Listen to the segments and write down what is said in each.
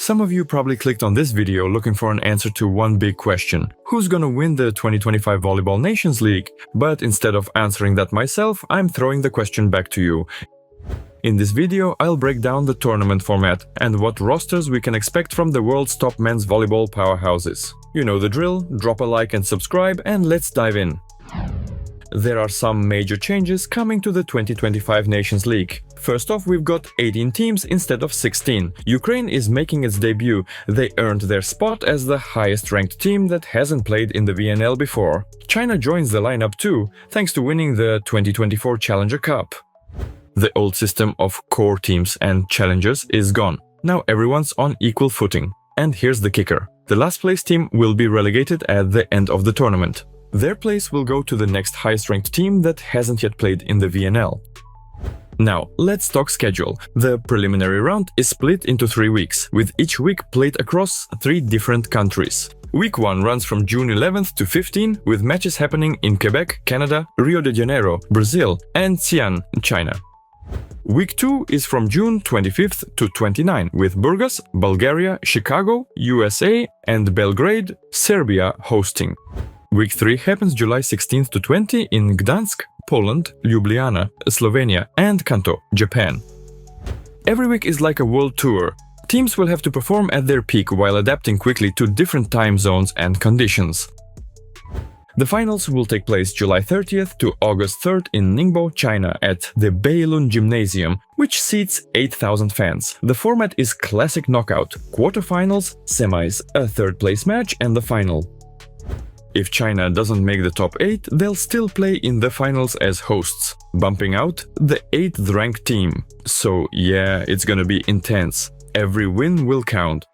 Some of you probably clicked on this video looking for an answer to one big question: who's gonna win the 2025 Volleyball Nations League? But instead of answering that myself, I'm throwing the question back to you. In this video, I'll break down the tournament format and what rosters we can expect from the world's top men's volleyball powerhouses. You know the drill, drop a like and subscribe, and let's dive in. There are some major changes coming to the 2025 Nations League. First off, we've got 18 teams instead of 16. Ukraine is making its debut. They earned their spot as the highest ranked team that hasn't played in the VNL before. China joins the lineup too, thanks to winning the 2024 Challenger Cup. The old system of core teams and challengers is gone. Now everyone's on equal footing. And here's the kicker: the last place team will be relegated at the end of the tournament. Their place will go to the next highest ranked team that hasn't yet played in the VNL. Now, let's talk schedule. The preliminary round is split into 3 weeks, with each week played across 3 different countries. Week 1 runs from June 11th to 15, with matches happening in Quebec, Canada, Rio de Janeiro, Brazil, and Xi'an, China. Week 2 is from June 25th to 29, with Burgas, Bulgaria, Chicago, USA, and Belgrade, Serbia hosting. Week 3 happens July 16th to 20 in Gdansk, Poland, Ljubljana, Slovenia, and Kanto, Japan. Every week is like a world tour. Teams will have to perform at their peak while adapting quickly to different time zones and conditions. The finals will take place July 30th to August 3rd in Ningbo, China at the Beilun Gymnasium, which seats 8,000 fans. The format is classic knockout: quarterfinals, semis, a third-place match, and the final. If China doesn't make the top 8, they'll still play in the finals as hosts, bumping out the 8th ranked team. So yeah, it's gonna be intense. Every win will count.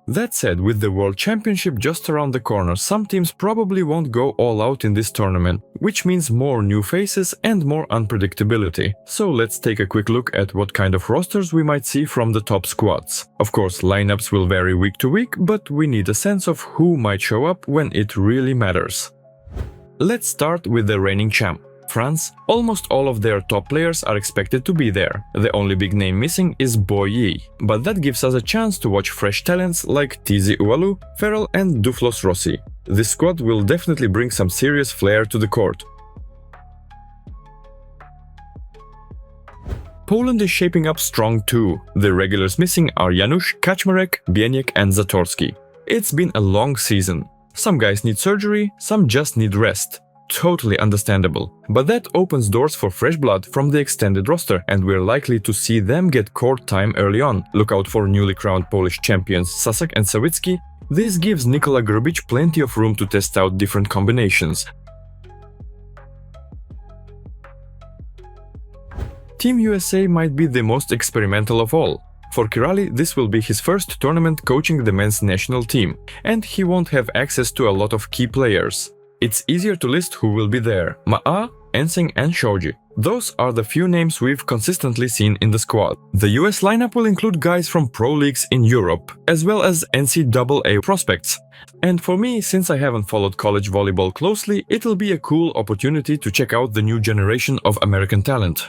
That said, with the World Championship just around the corner, some teams probably won't go all out in this tournament, which means more new faces and more unpredictability. So let's take a quick look at what kind of rosters we might see from the top squads. Of course, lineups will vary week to week, but we need a sense of who might show up when it really matters. Let's start with the reigning champ, France. Almost all of their top players are expected to be there. The only big name missing is Bo Yi, but that gives us a chance to watch fresh talents like Tizi Ualu, Ferrell and Duflos Rossi. This squad will definitely bring some serious flair to the court. Poland is shaping up strong too. The regulars missing are Janusz, Kaczmarek, Bieniek and Zatorski. It's been a long season. Some guys need surgery, some just need rest. Totally understandable. But that opens doors for fresh blood from the extended roster, and we're likely to see them get court time early on. Look out for newly crowned Polish champions Sasak and Sawicki. This gives Nikola Grubic plenty of room to test out different combinations. Team USA might be the most experimental of all. For Kirali, this will be his first tournament coaching the men's national team, and he won't have access to a lot of key players. It's easier to list who will be there: Ma'a, Ensing and Shoji. Those are the few names we've consistently seen in the squad. The US lineup will include guys from pro leagues in Europe, as well as NCAA prospects. And for me, since I haven't followed college volleyball closely, it'll be a cool opportunity to check out the new generation of American talent.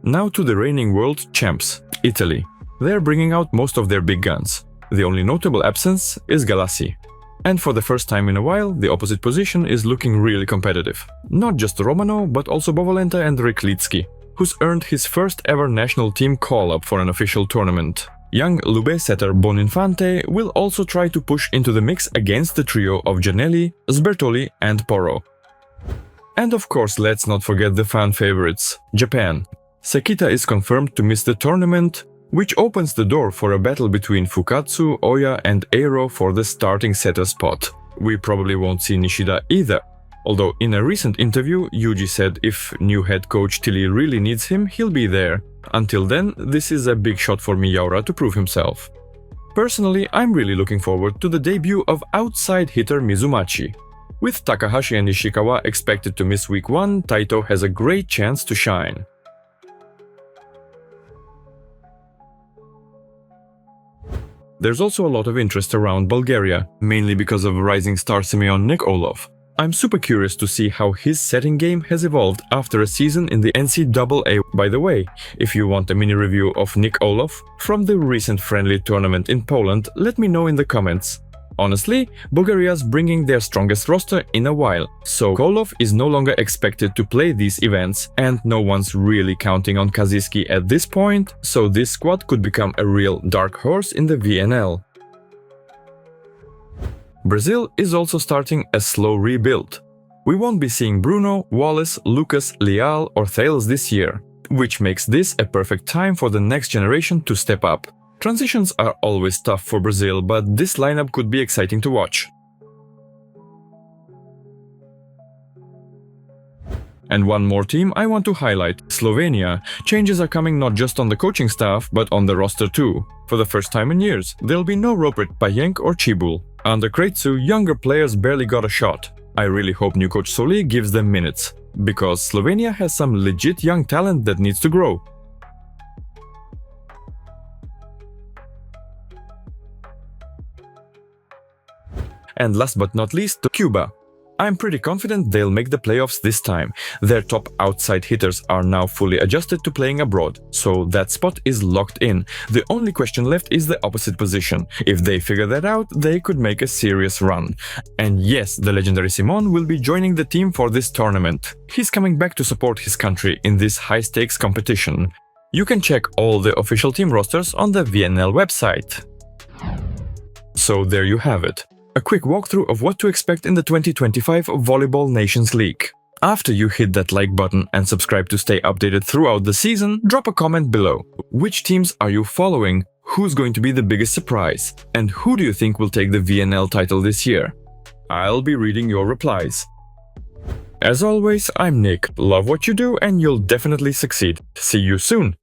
Now to the reigning world champs, Italy. They're bringing out most of their big guns. The only notable absence is Galassi. And for the first time in a while, the opposite position is looking really competitive. Not just Romano, but also Bovolenta and Ryklitsky, who's earned his first ever national team call-up for an official tournament. Young Lube setter Boninfante will also try to push into the mix against the trio of Gianelli, Sbertoli and Porro. And of course, let's not forget the fan favorites, Japan. Sekita is confirmed to miss the tournament, which opens the door for a battle between Fukatsu, Oya and Eiro for the starting setter spot. We probably won't see Nishida either, although in a recent interview Yuji said if new head coach Tilly really needs him, he'll be there. Until then, this is a big shot for Miyaura to prove himself. Personally, I'm really looking forward to the debut of outside hitter Mizumachi. With Takahashi and Ishikawa expected to miss week 1, Taito has a great chance to shine. There's also a lot of interest around Bulgaria, mainly because of rising star Simeon Nikolov. I'm super curious to see how his setting game has evolved after a season in the NCAA. By the way, if you want a mini review of Nick Olof from the recent friendly tournament in Poland, let me know in the comments. Honestly, Bulgaria's bringing their strongest roster in a while, so Olof is no longer expected to play these events, and no one's really counting on Kaziski at this point, so this squad could become a real dark horse in the VNL. Brazil is also starting a slow rebuild. We won't be seeing Bruno, Wallace, Lucas, Leal or Thales this year, which makes this a perfect time for the next generation to step up. Transitions are always tough for Brazil, but this lineup could be exciting to watch. And one more team I want to highlight, Slovenia. Changes are coming not just on the coaching staff, but on the roster too. For the first time in years, there'll be no Ropret, Pajenk or Cibul. Under Kretsu, younger players barely got a shot. I really hope new coach Soli gives them minutes, because Slovenia has some legit young talent that needs to grow. And last but not least, Cuba. I'm pretty confident they'll make the playoffs this time. Their top outside hitters are now fully adjusted to playing abroad, so that spot is locked in. The only question left is the opposite position. If they figure that out, they could make a serious run. And yes, the legendary Simon will be joining the team for this tournament. He's coming back to support his country in this high-stakes competition. You can check all the official team rosters on the VNL website. So there you have it. A quick walkthrough of what to expect in the 2025 Volleyball Nations League. After you hit that like button and subscribe to stay updated throughout the season, drop a comment below. Which teams are you following? Who's going to be the biggest surprise? And who do you think will take the VNL title this year? I'll be reading your replies. As always, I'm Nick. Love what you do and you'll definitely succeed. See you soon!